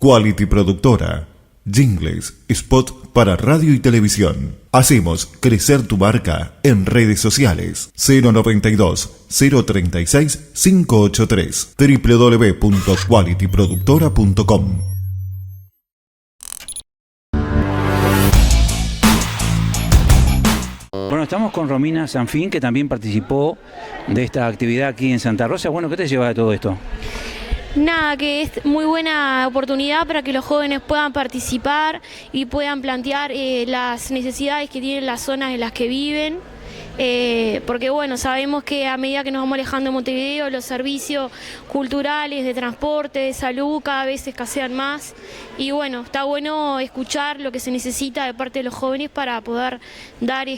Quality Productora. Jingles, spot para radio y televisión. Hacemos crecer tu marca en redes sociales. 092-036-583. www.qualityproductora.com. Bueno, estamos con Romina Sanfín, que también participó de esta actividad aquí en Santa Rosa. Bueno, ¿qué te lleva de todo esto? Nada, que es muy buena oportunidad para que los jóvenes puedan participar y puedan plantear las necesidades que tienen las zonas en las que viven. Porque bueno, sabemos que a medida que nos vamos alejando de Montevideo, los servicios culturales, de transporte, de salud, cada vez escasean más. Y bueno, está bueno escuchar lo que se necesita de parte de los jóvenes para poder dar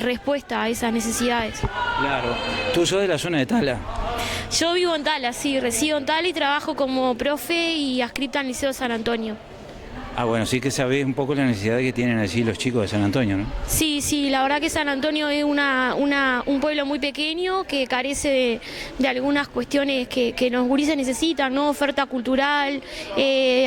respuesta a esas necesidades. Claro. ¿Tú sos de la zona de Tala? Yo vivo en Tala, sí, resido en Tala y trabajo como profe y adscripta al Liceo San Antonio. Ah, bueno, sí que sabés un poco la necesidad que tienen allí los chicos de San Antonio, ¿no? Sí, la verdad que San Antonio es un pueblo muy pequeño que carece de algunas cuestiones que los gurises necesitan, ¿no? Oferta cultural,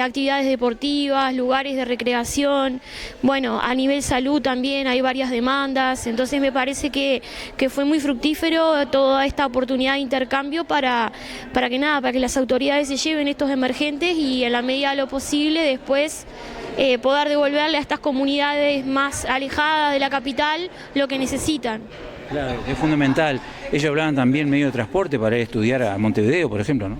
actividades deportivas, lugares de recreación. Bueno, a nivel salud también hay varias demandas, entonces me parece que fue muy fructífero toda esta oportunidad de intercambio para que las autoridades se lleven estos emergentes y en la medida de lo posible después poder devolverle a estas comunidades más alejadas de la capital lo que necesitan. Claro, es fundamental. Ellos hablaban también medio de transporte para ir a estudiar a Montevideo, por ejemplo, ¿no?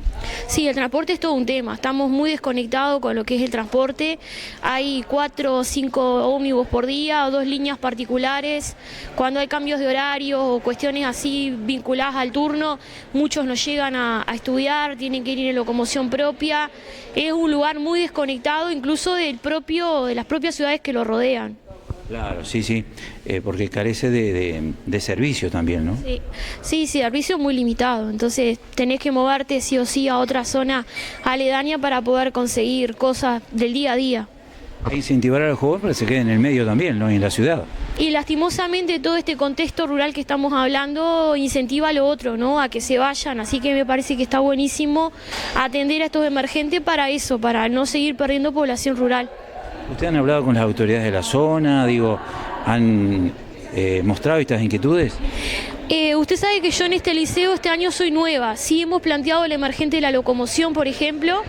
Sí, el transporte es todo un tema. Estamos muy desconectados con lo que es el transporte. Hay 4 o 5 ómnibus por día o 2 líneas particulares. Cuando hay cambios de horario o cuestiones así vinculadas al turno, muchos no llegan a estudiar, tienen que ir en locomoción propia. Es un lugar muy desconectado incluso de las propias ciudades que lo rodean. Claro, sí, porque carece de servicio también, ¿no? Sí, servicio muy limitado, entonces tenés que moverte sí o sí a otra zona aledaña para poder conseguir cosas del día a día. E incentivar a los jóvenes para que se queden en el medio también, ¿no? En la ciudad. Y lastimosamente todo este contexto rural que estamos hablando incentiva a lo otro, ¿no? A que se vayan, así que me parece que está buenísimo atender a estos emergentes para eso, para no seguir perdiendo población rural. ¿Ustedes han hablado con las autoridades de la zona? ¿Han mostrado estas inquietudes? Usted sabe que yo en este liceo este año soy nueva. Sí hemos planteado el emergente de la locomoción, por ejemplo,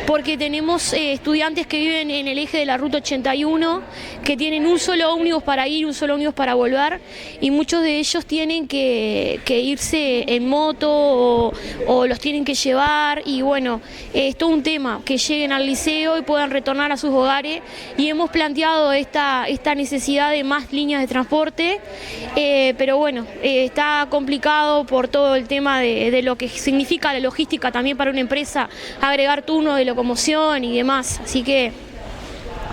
porque tenemos estudiantes que viven en el eje de la Ruta 81, que tienen un solo ómnibus para ir, un solo ómnibus para volver, y muchos de ellos tienen que irse en moto o los tienen que llevar, y bueno, es todo un tema, que lleguen al liceo y puedan retornar a sus hogares, y hemos planteado esta necesidad de más líneas de transporte, pero bueno, está complicado por todo el tema de lo que significa la logística también para una empresa, agregar turnos de locomoción y demás, así que...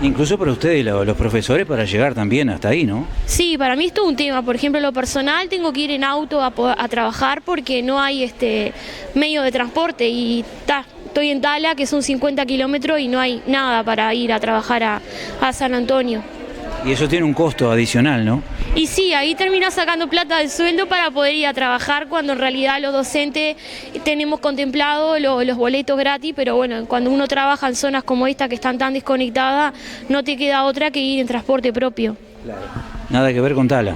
Incluso para ustedes, los profesores, para llegar también hasta ahí, ¿no? Sí, para mí es todo un tema. Por ejemplo, en lo personal tengo que ir en auto a trabajar porque no hay medio de transporte y estoy en Tala, que son 50 kilómetros y no hay nada para ir a trabajar a San Antonio. Y eso tiene un costo adicional, ¿no? Y sí, ahí terminás sacando plata del sueldo para poder ir a trabajar, cuando en realidad los docentes tenemos contemplado los boletos gratis, pero bueno, cuando uno trabaja en zonas como esta que están tan desconectadas, no te queda otra que ir en transporte propio. Claro. Nada que ver con Tala.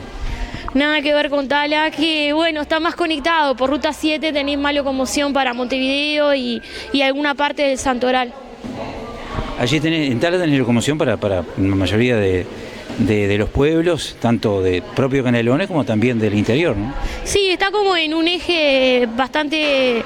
Nada que ver con Tala, que bueno, está más conectado. Por Ruta 7 tenés más locomoción para Montevideo y alguna parte del Santoral. Allí en Tala tenés locomoción para la mayoría de los pueblos, tanto de propio Canelones como también del interior, ¿no? Sí, está como en un eje bastante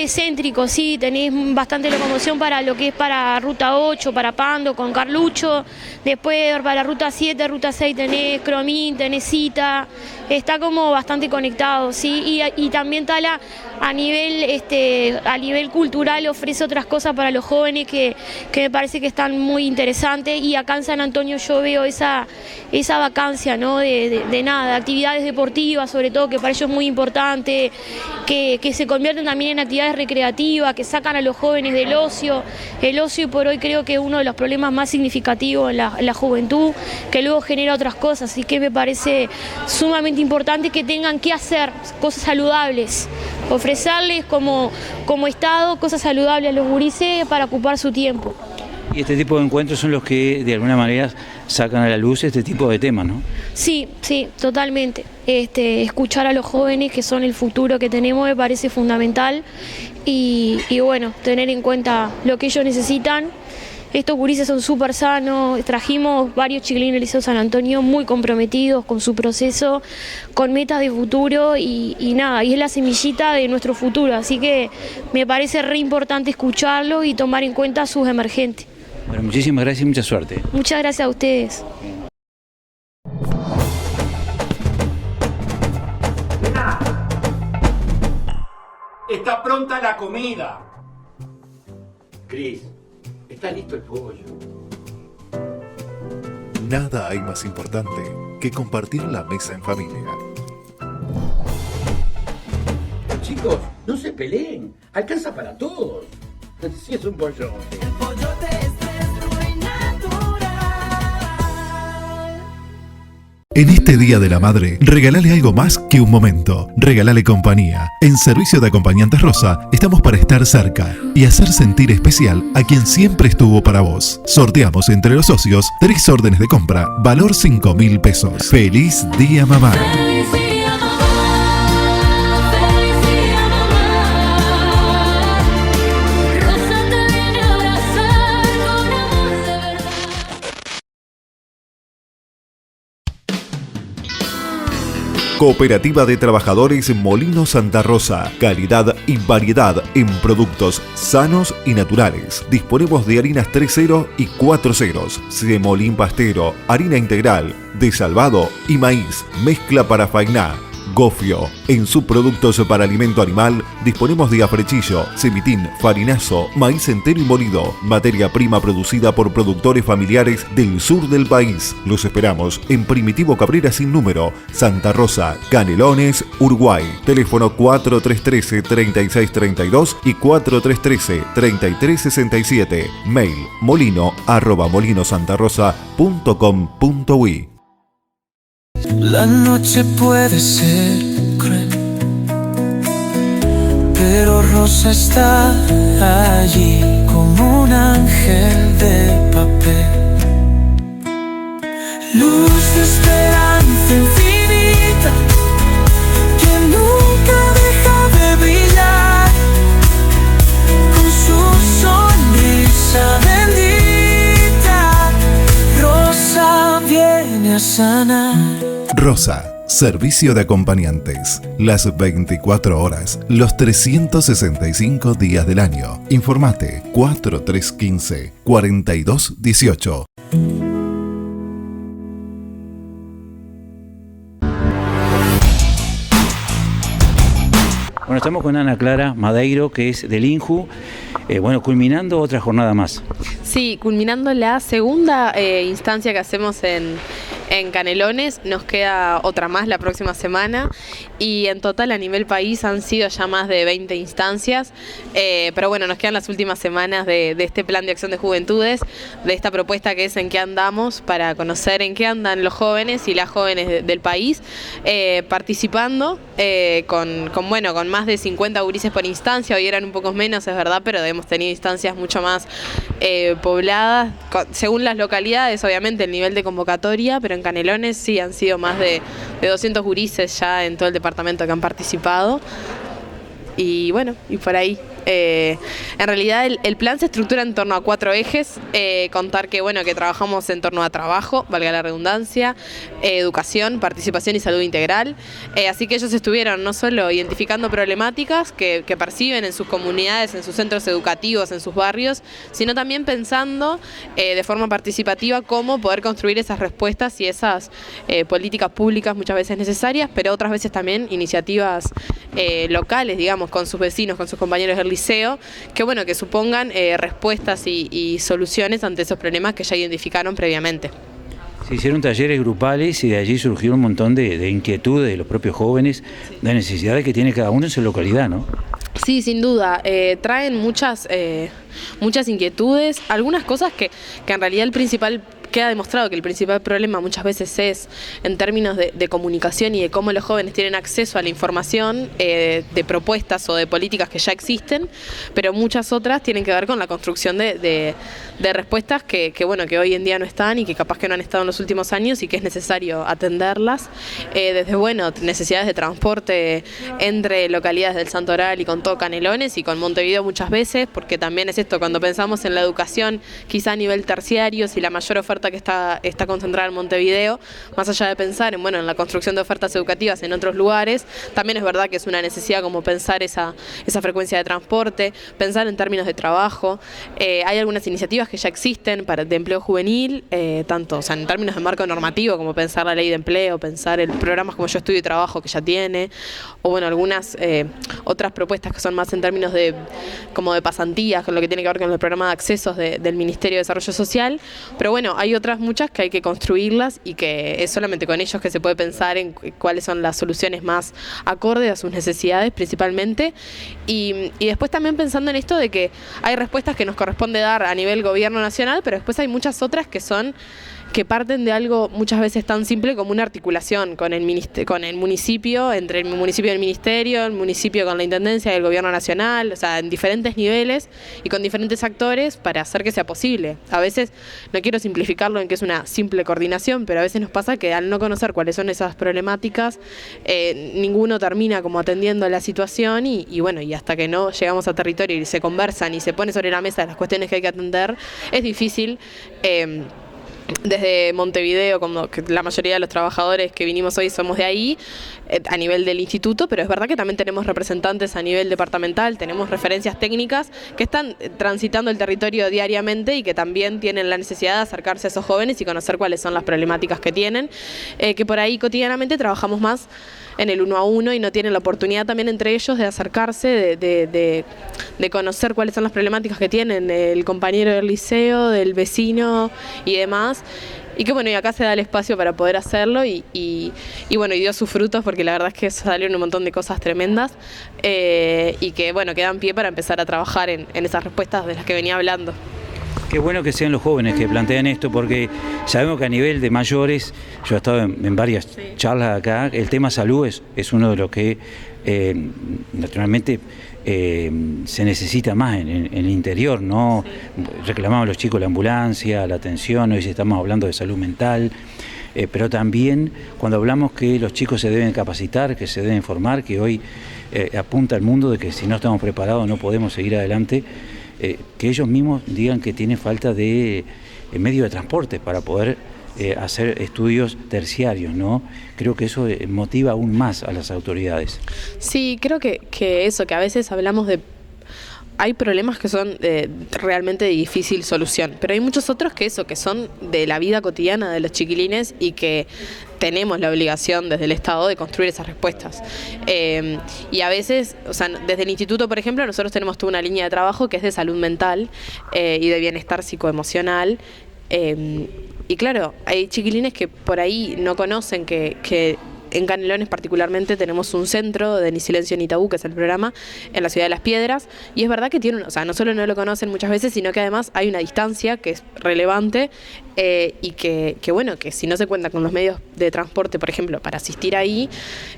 céntrico, sí, tenés bastante locomoción para lo que es para Ruta 8, para Pando, con Carlucho, después para Ruta 7, Ruta 6 tenés Cromín, tenés Cita, está como bastante conectado, sí, y también Tala a nivel cultural ofrece otras cosas para los jóvenes que me parece que están muy interesantes, y acá en San Antonio yo veo esa vacancia, ¿no? de actividades deportivas, sobre todo, que para ellos es muy importante, que se convierten también en actividades recreativas, que sacan a los jóvenes del ocio. El ocio por hoy creo que es uno de los problemas más significativos en la juventud, que luego genera otras cosas, así que me parece sumamente importante que tengan que hacer cosas saludables, ofrecerles como Estado cosas saludables a los gurises para ocupar su tiempo. Y este tipo de encuentros son los que de alguna manera sacan a la luz este tipo de temas, ¿no? Sí, sí, totalmente. Escuchar a los jóvenes, que son el futuro que tenemos, me parece fundamental. Y bueno, tener en cuenta lo que ellos necesitan. Estos gurises son súper sanos. Trajimos varios chiquilines del Liceo San Antonio muy comprometidos con su proceso, con metas de futuro y nada, y es la semillita de nuestro futuro. Así que me parece re importante escucharlo y tomar en cuenta a sus emergentes. Bueno, muchísimas gracias y mucha suerte. Muchas gracias a ustedes. Está pronta la comida. Cris, está listo el pollo. Nada hay más importante que compartir la mesa en familia. Chicos, no se peleen. Alcanza para todos. Si es un pollo. El pollote es fresco y natural. En este Día de la Madre, regálale algo más que un momento. Regálale compañía. En Servicio de Acompañantes Rosa, estamos para estar cerca y hacer sentir especial a quien siempre estuvo para vos. Sorteamos entre los socios 3 órdenes de compra, valor 5.000 pesos. ¡Feliz Día Mamá! Cooperativa de Trabajadores Molino Santa Rosa. Calidad y variedad en productos sanos y naturales. Disponemos de harinas 3.0 y 4.0, semolín pastero, harina integral, de salvado y maíz. Mezcla para fainá, gofio. En subproductos para alimento animal disponemos de afrechillo, cemitín, farinazo, maíz entero y molido. Materia prima producida por productores familiares del sur del país. Los esperamos en Primitivo Cabrera sin número, Santa Rosa, Canelones, Uruguay. Teléfono 4313-3632 y 4313-3367. Mail molino@molinosantarosa.com.uy. La noche puede ser cruel, pero Rosa está allí como un ángel de papel. Luz de esperanza infinita que nunca deja de brillar, con su sonrisa bendita. Rosa viene a sanar. Rosa, servicio de acompañantes. Las 24 horas, los 365 días del año. Informate 4315-4218. Bueno, estamos con Ana Clara Madeiro, que es del INJU, culminando otra jornada más. Sí, culminando la segunda instancia que hacemos en Canelones. Nos queda otra más la próxima semana y en total a nivel país han sido ya más de 20 instancias, pero bueno, nos quedan las últimas semanas de este plan de acción de juventudes, de esta propuesta que es En qué andamos, para conocer en qué andan los jóvenes y las jóvenes del país, participando con más de 50 gurises por instancia. Hoy eran un poco menos, es verdad, pero hemos tenido instancias mucho más pobladas, según las localidades, obviamente el nivel de convocatoria, pero en Canelones sí han sido más de 200 gurises ya en todo el departamento que han participado. Y bueno, y por ahí. En realidad el plan se estructura en torno a 4 ejes. Contar que trabajamos en torno a trabajo, valga la redundancia, educación, participación y salud integral. Así que ellos estuvieron no solo identificando problemáticas que perciben en sus comunidades, en sus centros educativos, en sus barrios, sino también pensando de forma participativa cómo poder construir esas respuestas y esas políticas públicas muchas veces necesarias, pero otras veces también iniciativas locales, digamos, con sus vecinos, con sus compañeros del liceo, que supongan respuestas y soluciones ante esos problemas que ya identificaron previamente. Se hicieron talleres grupales y de allí surgió un montón de inquietudes de los propios jóvenes, de necesidades que tiene cada uno en su localidad, ¿no? Sí, sin duda. Traen muchas inquietudes, algunas cosas que en realidad el principal queda demostrado que el principal problema muchas veces es en términos de comunicación y de cómo los jóvenes tienen acceso a la información de propuestas o de políticas que ya existen, pero muchas otras tienen que ver con la construcción de respuestas que hoy en día no están y que capaz que no han estado en los últimos años y que es necesario atenderlas, desde necesidades de transporte entre localidades del Santoral y con todo Canelones y con Montevideo muchas veces, porque también es esto, cuando pensamos en la educación quizá a nivel terciario, si la mayor oferta que está concentrada en Montevideo, más allá de pensar en la construcción de ofertas educativas en otros lugares, también es verdad que es una necesidad como pensar esa frecuencia de transporte, pensar en términos de trabajo. Hay algunas iniciativas que ya existen de empleo juvenil, tanto en términos de marco normativo, como pensar la ley de empleo, pensar el programas como Yo Estudio y Trabajo que ya tiene, o algunas otras propuestas que son más en términos de pasantías, con lo que tiene que ver con el programa de accesos del Ministerio de Desarrollo Social, pero hay otras muchas que hay que construirlas y que es solamente con ellos que se puede pensar en cuáles son las soluciones más acordes a sus necesidades principalmente, y después también pensando en esto de que hay respuestas que nos corresponde dar a nivel gobierno nacional, pero después hay muchas otras que parten de algo muchas veces tan simple como una articulación con el municipio, entre el municipio y el ministerio, el municipio con la intendencia y el gobierno nacional, o sea, en diferentes niveles y con diferentes actores para hacer que sea posible. A veces, no quiero simplificarlo en que es una simple coordinación, pero a veces nos pasa que al no conocer cuáles son esas problemáticas, ninguno termina como atendiendo la situación y hasta que no llegamos a territorio y se conversan y se pone sobre la mesa las cuestiones que hay que atender, es difícil. Desde Montevideo, como que la mayoría de los trabajadores que vinimos hoy somos de ahí, a nivel del instituto, pero es verdad que también tenemos representantes a nivel departamental, tenemos referencias técnicas que están transitando el territorio diariamente y que también tienen la necesidad de acercarse a esos jóvenes y conocer cuáles son las problemáticas que tienen, que por ahí cotidianamente trabajamos más en el 1 a 1 y no tienen la oportunidad también entre ellos de acercarse, de conocer cuáles son las problemáticas que tienen el compañero del liceo, del vecino y demás. Y que y acá se da el espacio para poder hacerlo y dio sus frutos porque la verdad es que salieron un montón de cosas tremendas y que que dan pie para empezar a trabajar en esas respuestas de las que venía hablando. Qué bueno que sean los jóvenes que plantean esto, porque sabemos que a nivel de mayores, yo he estado en varias charlas acá, el tema salud es uno de los que naturalmente se necesita más en el interior, ¿no? Sí. Reclamaban los chicos la ambulancia, la atención, hoy estamos hablando de salud mental, pero también cuando hablamos que los chicos se deben capacitar, que se deben formar, que hoy apunta al mundo de que si no estamos preparados no podemos seguir adelante, que ellos mismos digan que tienen falta de medio de transporte para poder hacer estudios terciarios, ¿no? Creo que eso motiva aún más a las autoridades. Sí, creo que eso, que a veces hablamos de... Hay problemas que son realmente de difícil solución, pero hay muchos otros que son de la vida cotidiana de los chiquilines y que tenemos la obligación desde el Estado de construir esas respuestas. Y a veces, desde el instituto, por ejemplo, nosotros tenemos toda una línea de trabajo que es de salud mental y de bienestar psicoemocional. Y claro, hay chiquilines que por ahí no conocen que en Canelones particularmente tenemos un centro de Ni Silencio Ni Tabú, que es el programa, en la ciudad de Las Piedras, y es verdad que no solo no lo conocen muchas veces, sino que además hay una distancia que es relevante y que si no se cuenta con los medios de transporte, por ejemplo, para asistir ahí,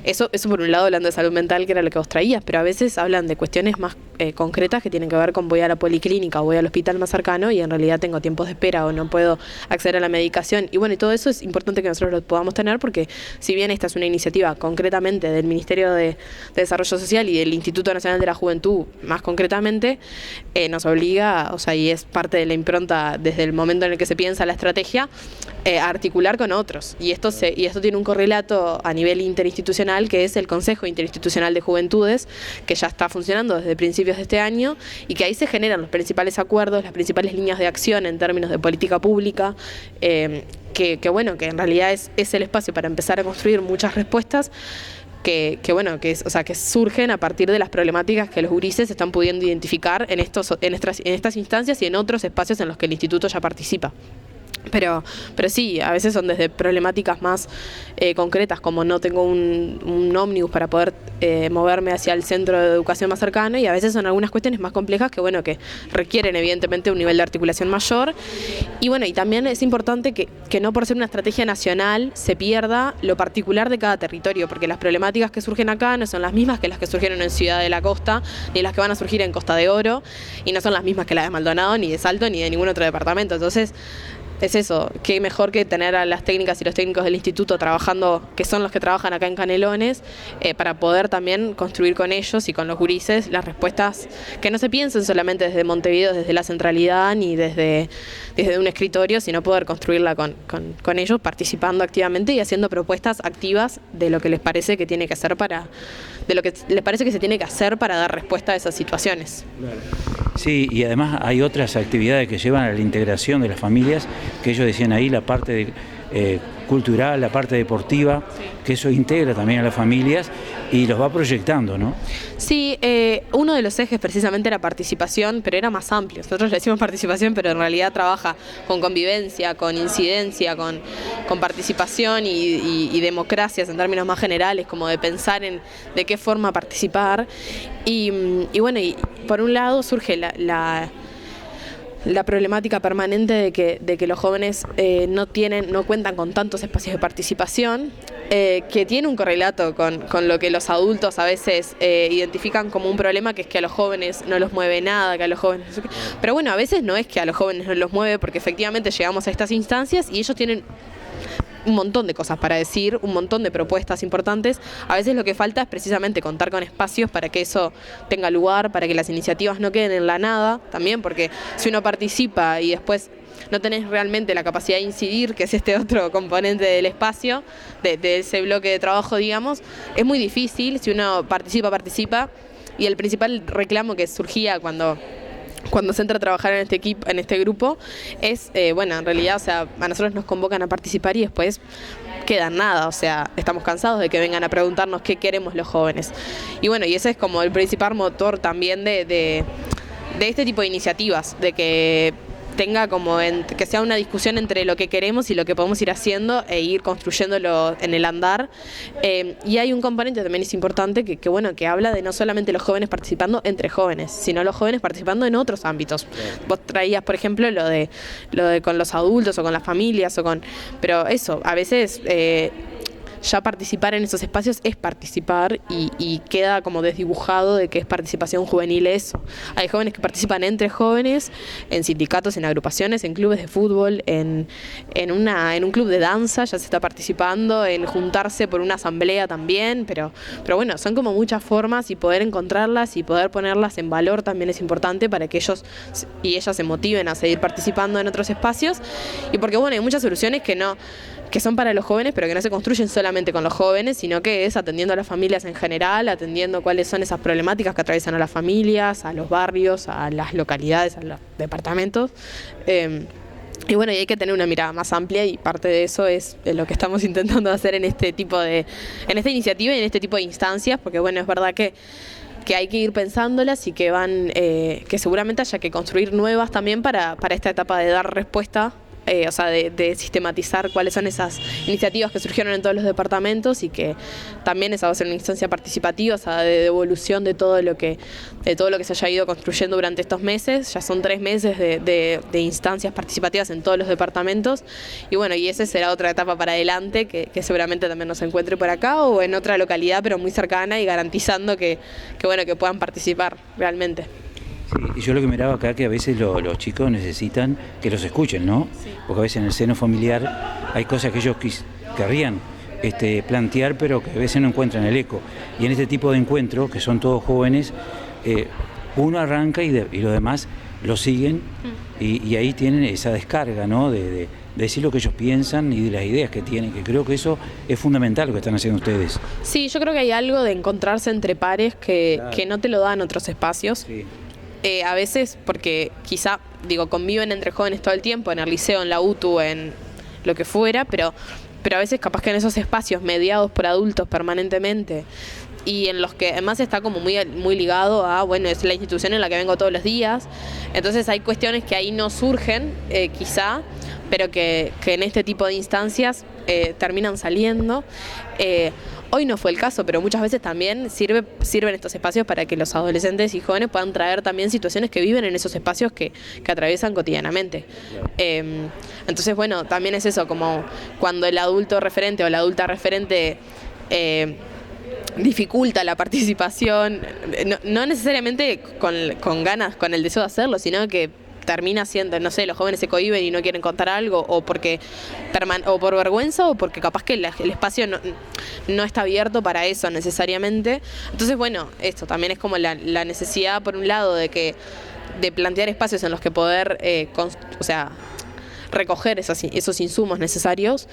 eso por un lado hablando de salud mental, que era lo que vos traías, pero a veces hablan de cuestiones más concretas que tienen que ver con voy a la policlínica o voy al hospital más cercano y en realidad tengo tiempos de espera o no puedo acceder a la medicación, y todo eso es importante que nosotros lo podamos tener, porque si bien esta es una iniciativa concretamente del Ministerio de Desarrollo Social y del Instituto Nacional de la Juventud más concretamente, nos obliga, y es parte de la impronta desde el momento en el que se piensa la estrategia, a articular con otros, y esto tiene un correlato a nivel interinstitucional, que es el Consejo Interinstitucional de Juventudes, que ya está funcionando desde principios de este año, y que ahí se generan los principales acuerdos, las principales líneas de acción en términos de política pública, que en realidad es el espacio para empezar a construir muchas respuestas que surgen a partir de las problemáticas que los gurises están pudiendo identificar en estas instancias y en otros espacios en los que el instituto ya participa. Pero sí, a veces son desde problemáticas más concretas, como no tengo un ómnibus para poder moverme hacia el centro de educación más cercano, y a veces son algunas cuestiones más complejas que, bueno, que requieren evidentemente un nivel de articulación mayor. Y bueno, y también es importante que no por ser una estrategia nacional se pierda lo particular de cada territorio, porque las problemáticas que surgen acá no son las mismas que las que surgieron en Ciudad de la Costa, ni las que van a surgir en Costa de Oro, y no son las mismas que las de Maldonado, ni de Salto, ni de ningún otro departamento. Entonces, es eso, qué mejor que tener a las técnicas y los técnicos del instituto trabajando, que son los que trabajan acá en Canelones, para poder también construir con ellos y con los gurises las respuestas que no se piensen solamente desde Montevideo, desde la centralidad, ni desde un escritorio, sino poder construirla con ellos, participando activamente y haciendo propuestas activas de lo que les parece que tiene que hacer de lo que les parece que se tiene que hacer para dar respuesta a esas situaciones. Sí, y además hay otras actividades que llevan a la integración de las familias, que ellos decían ahí, la parte cultural, la parte deportiva, que eso integra también a las familias y los va proyectando, ¿no? Sí, uno de los ejes precisamente era participación, pero era más amplio. Nosotros le decimos participación, pero en realidad trabaja con convivencia, con incidencia, con participación y democracias en términos más generales, como de pensar en de qué forma participar. Y bueno, y por un lado surge la problemática permanente de que los jóvenes no cuentan con tantos espacios de participación, que tiene un correlato con lo que los adultos a veces identifican como un problema, que es que a los jóvenes no los mueve nada, que a los jóvenes... Pero bueno, a veces no es que a los jóvenes no los mueve, porque efectivamente llegamos a estas instancias y ellos tienen un montón de cosas para decir, un montón de propuestas importantes. A veces lo que falta es precisamente contar con espacios para que eso tenga lugar, para que las iniciativas no queden en la nada, también porque si uno participa y después no tenés realmente la capacidad de incidir, que es este otro componente del espacio, de ese bloque de trabajo, digamos, es muy difícil. Si uno participa, y el principal reclamo que surgía cuando se entra a trabajar en este equipo, en este grupo, es, bueno, en realidad, o sea, a nosotros nos convocan a participar y después queda nada, o sea, estamos cansados de que vengan a preguntarnos qué queremos los jóvenes. Y bueno, y ese es como el principal motor también de este tipo de iniciativas, de que tenga como que sea una discusión entre lo que queremos y lo que podemos ir haciendo e ir construyéndolo en el andar. Y hay un componente también es importante que bueno, que habla de no solamente los jóvenes participando entre jóvenes, sino los jóvenes participando en otros ámbitos. Vos traías, por ejemplo, lo de con los adultos o con las familias pero eso, a veces ya participar en esos espacios es participar y queda como desdibujado de que es participación juvenil eso. Hay jóvenes que participan entre jóvenes, en sindicatos, en agrupaciones, en clubes de fútbol, en un club de danza ya se está participando, en juntarse por una asamblea también, pero bueno, son como muchas formas y poder encontrarlas y poder ponerlas en valor también es importante para que ellos y ellas se motiven a seguir participando en otros espacios. Y porque bueno, hay muchas soluciones que son para los jóvenes, pero que no se construyen solamente con los jóvenes, sino que es atendiendo a las familias en general, atendiendo cuáles son esas problemáticas que atraviesan a las familias, a los barrios, a las localidades, a los departamentos. Y bueno, y hay que tener una mirada más amplia y parte de eso es lo que estamos intentando hacer en esta iniciativa y en este tipo de instancias, porque bueno, es verdad que hay que ir pensándolas y que seguramente haya que construir nuevas también para esta etapa de dar respuesta. O sea, de sistematizar cuáles son esas iniciativas que surgieron en todos los departamentos y que también esa va a ser una instancia participativa, o sea, de devolución de todo lo que se haya ido construyendo durante estos meses. Ya son 3 meses de instancias participativas en todos los departamentos y bueno, y esa será otra etapa para adelante que seguramente también nos encuentre por acá o en otra localidad, pero muy cercana y garantizando que puedan participar realmente. Sí, y yo lo que miraba acá que a veces los chicos necesitan que los escuchen, ¿no? Sí. Porque a veces en el seno familiar hay cosas que ellos querrían plantear, pero que a veces no encuentran el eco. Y en este tipo de encuentros, que son todos jóvenes, uno arranca y los demás lo siguen y ahí tienen esa descarga, ¿no? De decir lo que ellos piensan y de las ideas que tienen, que creo que eso es fundamental lo que están haciendo ustedes. Sí, yo creo que hay algo de encontrarse entre pares que no te lo dan otros espacios. Sí. A veces porque quizá, conviven entre jóvenes todo el tiempo, en el liceo, en la UTU, en lo que fuera, pero a veces capaz que en esos espacios mediados por adultos permanentemente y en los que además está como muy ligado a, bueno, es la institución en la que vengo todos los días. Entonces hay cuestiones que ahí no surgen, quizá, pero que en este tipo de instancias terminan saliendo. Hoy no fue el caso, pero muchas veces también sirven estos espacios para que los adolescentes y jóvenes puedan traer también situaciones que viven en esos espacios que atraviesan cotidianamente. Entonces, bueno, también es eso, como cuando el adulto referente o la adulta referente dificulta la participación, no necesariamente con ganas, con el deseo de hacerlo, sino que termina siendo, no sé, los jóvenes se cohíben y no quieren contar algo, o por vergüenza, o porque capaz que el espacio no está abierto para eso necesariamente. Entonces, bueno, esto también es como la necesidad, por un lado, de plantear espacios en los que poder, recoger esos insumos necesarios,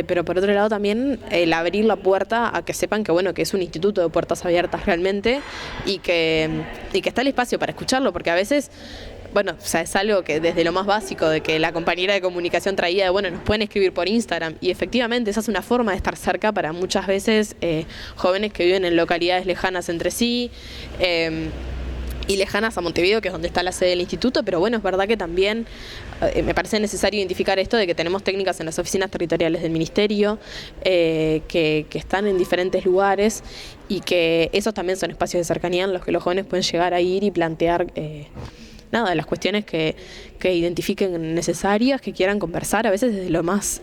pero por otro lado también el abrir la puerta a que sepan que, bueno, que es un instituto de puertas abiertas realmente, y que está el espacio para escucharlo, porque a veces, bueno, o sea, es algo que desde lo más básico, de que la compañera de comunicación traía de, bueno, nos pueden escribir por Instagram, y efectivamente esa es una forma de estar cerca para muchas veces jóvenes que viven en localidades lejanas entre sí, y lejanas a Montevideo, que es donde está la sede del instituto, pero bueno, es verdad que también me parece necesario identificar esto de que tenemos técnicas en las oficinas territoriales del Ministerio, que están en diferentes lugares, y que esos también son espacios de cercanía en los que los jóvenes pueden llegar a ir y plantear las cuestiones que identifiquen necesarias, que quieran conversar, a veces desde lo más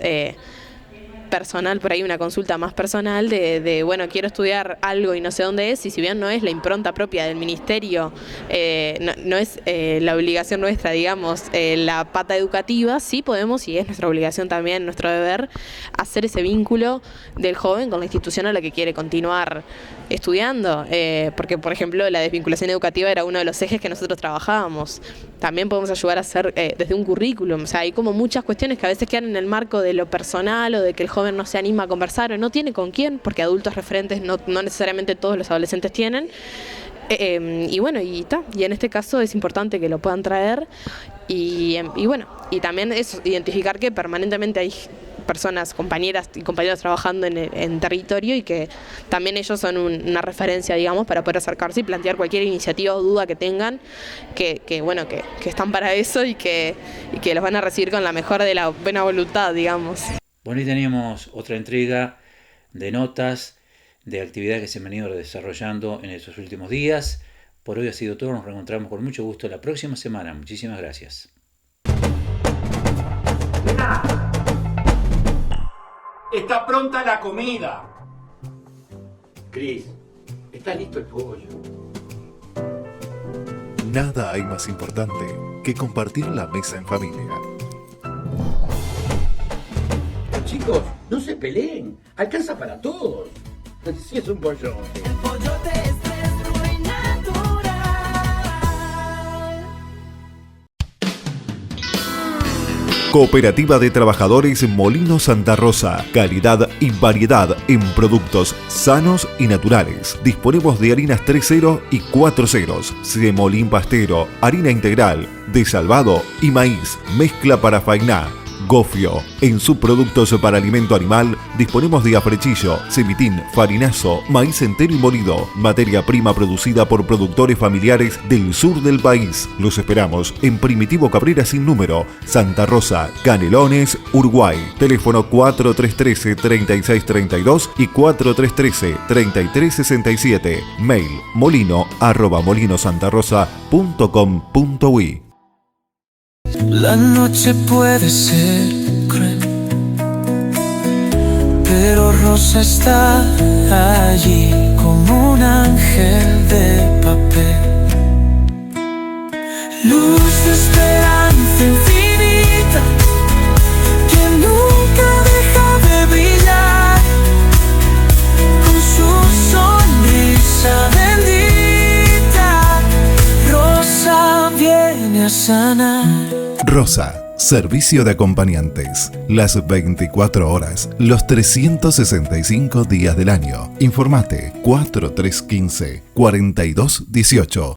personal, por ahí una consulta más personal de bueno, quiero estudiar algo y no sé dónde es, y si bien no es la impronta propia del ministerio, no es la obligación nuestra, digamos, la pata educativa, sí podemos, y es nuestra obligación también, nuestro deber, hacer ese vínculo del joven con la institución a la que quiere continuar estudiando, porque, por ejemplo, la desvinculación educativa era uno de los ejes que nosotros trabajábamos. También podemos ayudar a hacer desde un currículum, o sea, hay como muchas cuestiones que a veces quedan en el marco de lo personal, o de que el joven no se anima a conversar o no tiene con quién, porque adultos referentes no necesariamente todos los adolescentes tienen, y bueno, y en este caso es importante que lo puedan traer, y bueno, y también es identificar que permanentemente hay personas, compañeras y compañeros trabajando en territorio, y que también ellos son una referencia, digamos, para poder acercarse y plantear cualquier iniciativa o duda que tengan, que están para eso, y que los van a recibir con la mejor de la buena voluntad, digamos. Bueno, y teníamos otra entrega de notas, de actividades que se han venido desarrollando en estos últimos días. Por hoy ha sido todo, nos reencontramos con mucho gusto la próxima semana. Muchísimas gracias. Está pronta la comida. Cris, está listo el pollo. Nada hay más importante que compartir la mesa en familia. Chicos, no se peleen. Alcanza para todos. Sí, es un pollo. El pollote es muy natural. Cooperativa de Trabajadores Molino Santa Rosa. Calidad y variedad en productos sanos y naturales. Disponemos de harinas 3.0 y 4.0, semolín pastero, harina integral, de salvado y maíz, mezcla para fainá, gofio. En subproductos para alimento animal disponemos de afrechillo, cemitín, farinazo, maíz entero y molido, materia prima producida por productores familiares del sur del país. Los esperamos en Primitivo Cabrera sin número, Santa Rosa, Canelones, Uruguay. Teléfono 4313-3632 y 4313-3367. Mail molino@molinosantarosa.com.uy. La noche puede ser cruel, pero Rosa está allí como un ángel de papel. Luz de esperanza infinita que nunca deja de brillar, con su sonrisa bendita. Rosa viene a sanar. Rosa, servicio de acompañantes. Las 24 horas, los 365 días del año. Informate 4315 4218.